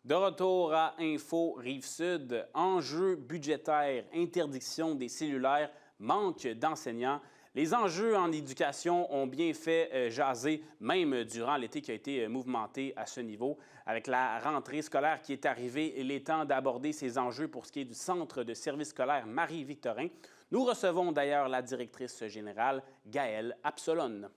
De retour à Info Rive-Sud, enjeux budgétaires, interdiction des cellulaires, manque d'enseignants. Les enjeux en éducation ont bien fait jaser, même durant l'été qui a été mouvementé à ce niveau. Avec la rentrée scolaire qui est arrivée, il est temps d'aborder ces enjeux pour ce qui est du Centre de services scolaires Marie-Victorin. Nous recevons d'ailleurs la directrice générale, Gaëlle Absolonne.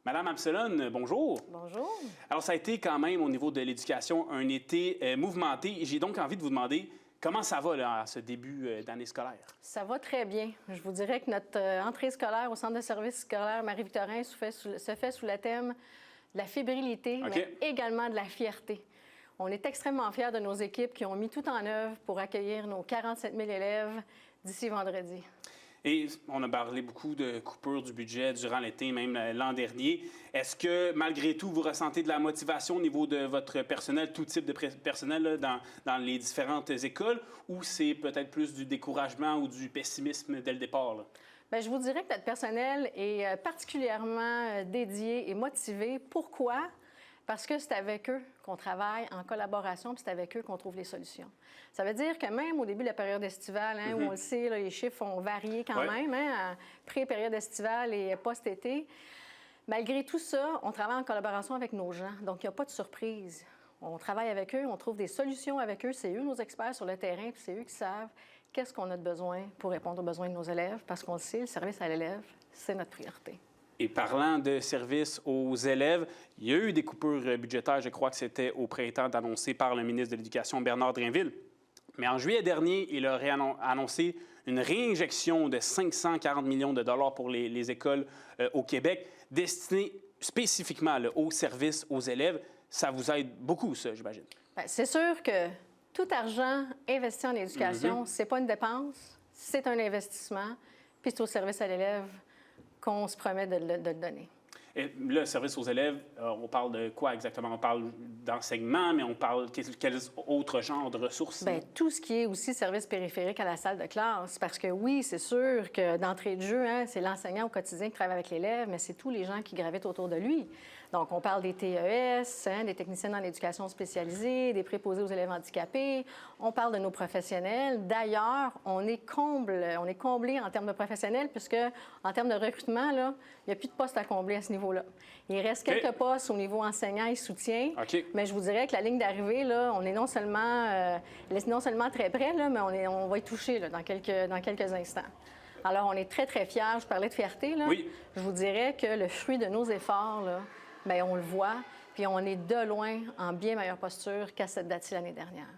Madame Absolonne, bonjour. Bonjour. Alors, ça a été quand même, au niveau de l'éducation, un été mouvementé. J'ai donc envie de vous demander comment ça va là, à ce début d'année scolaire? Ça va très bien. Je vous dirais que notre entrée scolaire au Centre de services scolaires Marie-Victorin se fait sous le thème de la fébrilité, mais également de la fierté. On est extrêmement fiers de nos équipes qui ont mis tout en œuvre pour accueillir nos 47 000 élèves d'ici vendredi. Et on a parlé beaucoup de coupures du budget durant l'été, même l'an dernier. Est-ce que, malgré tout, vous ressentez de la motivation au niveau de votre personnel, tout type de personnel là, dans les différentes écoles, ou c'est peut-être plus du découragement ou du pessimisme dès le départ? Là? Bien, je vous dirais que notre personnel est particulièrement dédié et motivé. Pourquoi? Parce que c'est avec eux qu'on travaille en collaboration, puis c'est avec eux qu'on trouve les solutions. Ça veut dire que même au début de la période estivale, où on le sait, là, les chiffres ont varié quand même, pré-période estivale et post-été, malgré tout ça, on travaille en collaboration avec nos gens. Donc, il n'y a pas de surprise. On travaille avec eux, on trouve des solutions avec eux. C'est eux nos experts sur le terrain, puis c'est eux qui savent qu'est-ce qu'on a de besoin pour répondre aux besoins de nos élèves, parce qu'on le sait, le service à l'élève, c'est notre priorité. Et parlant de services aux élèves, il y a eu des coupures budgétaires, je crois que c'était au printemps, annoncé par le ministre de l'Éducation, Bernard Drinville. Mais en juillet dernier, il a annoncé une réinjection de 540 millions de dollars pour les écoles au Québec, destinée spécifiquement là, aux services aux élèves. Ça vous aide beaucoup, ça, j'imagine? Bien, c'est sûr que tout argent investi en éducation, c'est pas une dépense, c'est un investissement, puis c'est au service à l'élève qu'on se promet de le donner. Et le service aux élèves, on parle de quoi exactement? On parle d'enseignement, mais on parle quel autre genre de ressources? Bien, tout ce qui est aussi service périphérique à la salle de classe. Parce que oui, c'est sûr que d'entrée de jeu, c'est l'enseignant au quotidien qui travaille avec l'élève, mais c'est tous les gens qui gravitent autour de lui. Donc, on parle des TES, des techniciens dans l'éducation spécialisée, des préposés aux élèves handicapés. On parle de nos professionnels. D'ailleurs, on est comblé en termes de professionnels, puisque en termes de recrutement, là, il n'y a plus de postes à combler à ce niveau-là. Il reste quelques postes au niveau enseignant et soutien, mais je vous dirais que la ligne d'arrivée, là, on est non seulement très près, là, mais on va y toucher là, dans quelques instants. Alors, on est très, très fiers. Je parlais de fierté, là. Oui. Je vous dirais que le fruit de nos efforts, là, bien, on le voit, puis on est de loin en bien meilleure posture qu'à cette date-ci l'année dernière.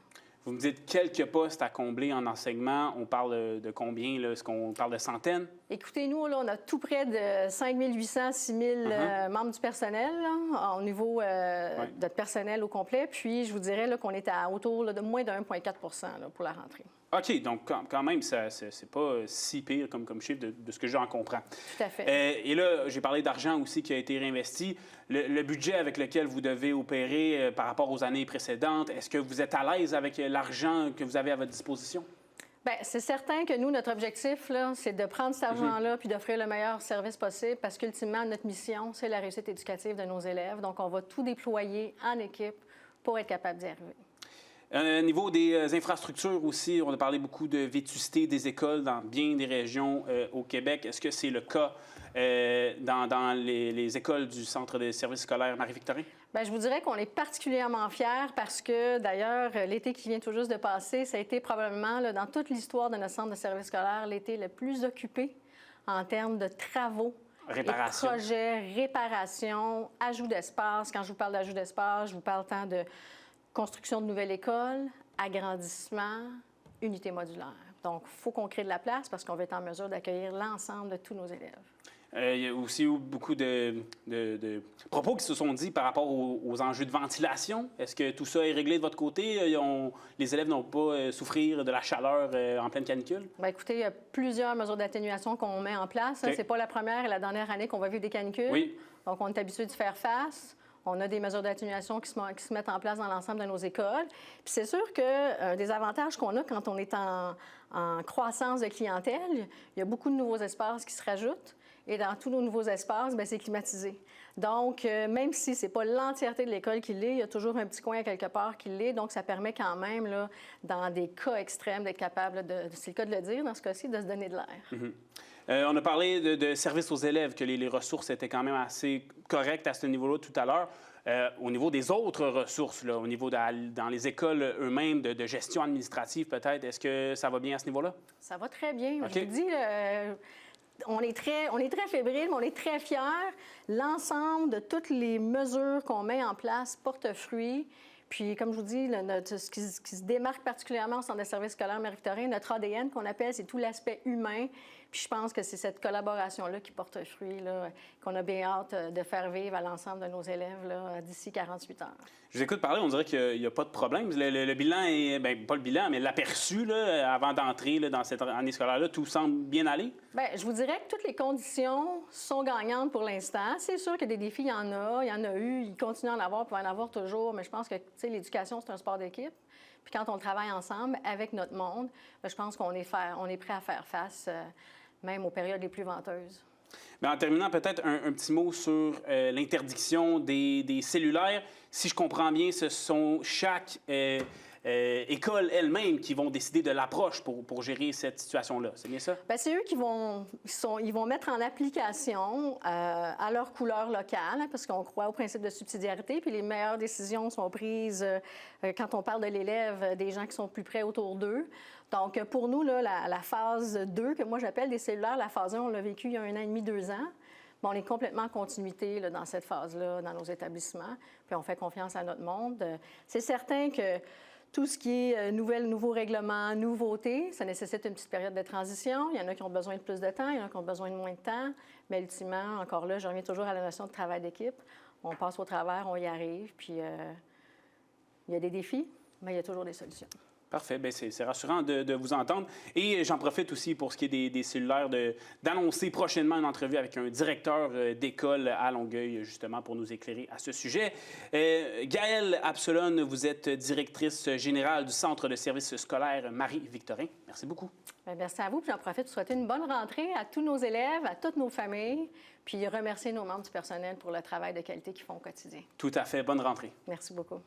Vous me dites quelques postes à combler en enseignement. On parle de combien? Là? Est-ce qu'on parle de centaines? Écoutez, nous, là, on a tout près de 5 800, 6 000 membres du personnel, là, au niveau de notre personnel au complet. Puis, je vous dirais là, qu'on est autour là, de moins de 1,4 % pour la rentrée. OK, donc quand même, c'est pas si pire comme chiffre de ce que j'en comprends. Tout à fait. Et là, j'ai parlé d'argent aussi qui a été réinvesti. Le budget avec lequel vous devez opérer par rapport aux années précédentes, est-ce que vous êtes à l'aise avec l'argent que vous avez à votre disposition? Bien, c'est certain que nous, notre objectif, là, c'est de prendre cet argent-là puis d'offrir le meilleur service possible parce qu'ultimement, notre mission, c'est la réussite éducative de nos élèves. Donc, on va tout déployer en équipe pour être capable d'y arriver. Au niveau des infrastructures aussi, on a parlé beaucoup de vétusté des écoles dans bien des régions au Québec. Est-ce que c'est le cas dans les écoles du Centre de services scolaires Marie-Victorin? Bien, je vous dirais qu'on est particulièrement fiers parce que, d'ailleurs, l'été qui vient tout juste de passer, ça a été probablement, là, dans toute l'histoire de notre centre de services scolaires, l'été le plus occupé en termes de travaux. Réparation. Projets, réparation, ajout d'espace. Quand je vous parle d'ajout d'espace, je vous parle tant de construction de nouvelles écoles, agrandissement, unité modulaire. Donc, il faut qu'on crée de la place parce qu'on va être en mesure d'accueillir l'ensemble de tous nos élèves. Il y a aussi eu beaucoup de propos qui se sont dits par rapport aux enjeux de ventilation. Est-ce que tout ça est réglé de votre côté? Les élèves n'ont pas à souffrir de la chaleur en pleine canicule? Bien, écoutez, il y a plusieurs mesures d'atténuation qu'on met en place. Ce n'est pas la première et la dernière année qu'on va vivre des canicules. Oui. Donc, on est habitué de faire face. On a des mesures d'atténuation qui se mettent en place dans l'ensemble de nos écoles. Puis c'est sûr que des avantages qu'on a quand on est en croissance de clientèle, il y a beaucoup de nouveaux espaces qui se rajoutent. Et dans tous nos nouveaux espaces, bien, c'est climatisé. Donc, même si ce n'est pas l'entièreté de l'école qui l'est, il y a toujours un petit coin à quelque part qui l'est. Donc, ça permet quand même, là, dans des cas extrêmes, d'être capable, c'est le cas de le dire dans ce cas-ci, de se donner de l'air. On a parlé de services aux élèves, que les ressources étaient quand même assez correctes à ce niveau-là tout à l'heure. Au niveau des autres ressources, là, au niveau dans les écoles eux-mêmes, de gestion administrative peut-être, est-ce que ça va bien à ce niveau-là? Ça va très bien. OK. Je vous dis, on est très fébrile, mais on est très fiers. L'ensemble de toutes les mesures qu'on met en place portent fruit. Puis, comme je vous dis, ce qui se démarque particulièrement au Centre de services scolaires Marie-Victorin, notre ADN qu'on appelle, c'est tout l'aspect humain. Puis je pense que c'est cette collaboration-là qui porte fruit, là, qu'on a bien hâte de faire vivre à l'ensemble de nos élèves là, d'ici 48 heures. Je vous écoute parler, on dirait qu'il n'y a pas de problème. Le bilan est, bien, pas le bilan, mais l'aperçu là, avant d'entrer là, dans cette année scolaire-là, tout semble bien aller? Bien, je vous dirais que toutes les conditions sont gagnantes pour l'instant. C'est sûr que des défis, il y en a eu, il continue à en avoir, il peut en avoir toujours, mais je pense que l'éducation, c'est un sport d'équipe. Puis quand on travaille ensemble avec notre monde, je pense qu'on est prêt à faire face, même aux périodes les plus venteuses. Bien, en terminant, peut-être un petit mot sur l'interdiction des cellulaires. Si je comprends bien, ce sont chaque école elle-même qui vont décider de l'approche pour gérer cette situation-là. C'est bien ça? Bien, c'est eux qui vont mettre en application à leur couleur locale, hein, parce qu'on croit au principe de subsidiarité, puis les meilleures décisions sont prises quand on parle de l'élève, des gens qui sont plus près autour d'eux. Donc, pour nous, là, la phase 2, que moi j'appelle des cellulaires, la phase 1, on l'a vécu il y a 1 an et demi, 2 ans. Bon, on est complètement en continuité là, dans cette phase-là, dans nos établissements, puis on fait confiance à notre monde. C'est certain que tout ce qui est nouveaux règlements, nouveautés, ça nécessite une petite période de transition. Il y en a qui ont besoin de plus de temps, il y en a qui ont besoin de moins de temps. Mais ultimement, encore là, je reviens toujours à la notion de travail d'équipe. On passe au travers, on y arrive, puis il y a des défis, mais il y a toujours des solutions. Parfait. Bien, c'est rassurant de vous entendre. Et j'en profite aussi pour ce qui est des cellulaires d'annoncer prochainement une entrevue avec un directeur d'école à Longueuil, justement, pour nous éclairer à ce sujet. Gaëlle Absolonne, vous êtes directrice générale du Centre de services scolaires Marie-Victorin. Merci beaucoup. Bien, merci à vous. Puis j'en profite pour souhaiter une bonne rentrée à tous nos élèves, à toutes nos familles, puis remercier nos membres du personnel pour le travail de qualité qu'ils font au quotidien. Tout à fait. Bonne rentrée. Merci beaucoup.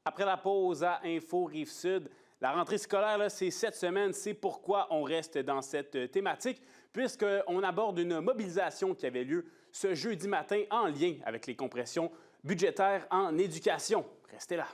Après la pause à Info Rive-Sud, la rentrée scolaire, c'est cette semaine. C'est pourquoi on reste dans cette thématique, puisqu'on aborde une mobilisation qui avait lieu ce jeudi matin en lien avec les compressions budgétaires en éducation. Restez là.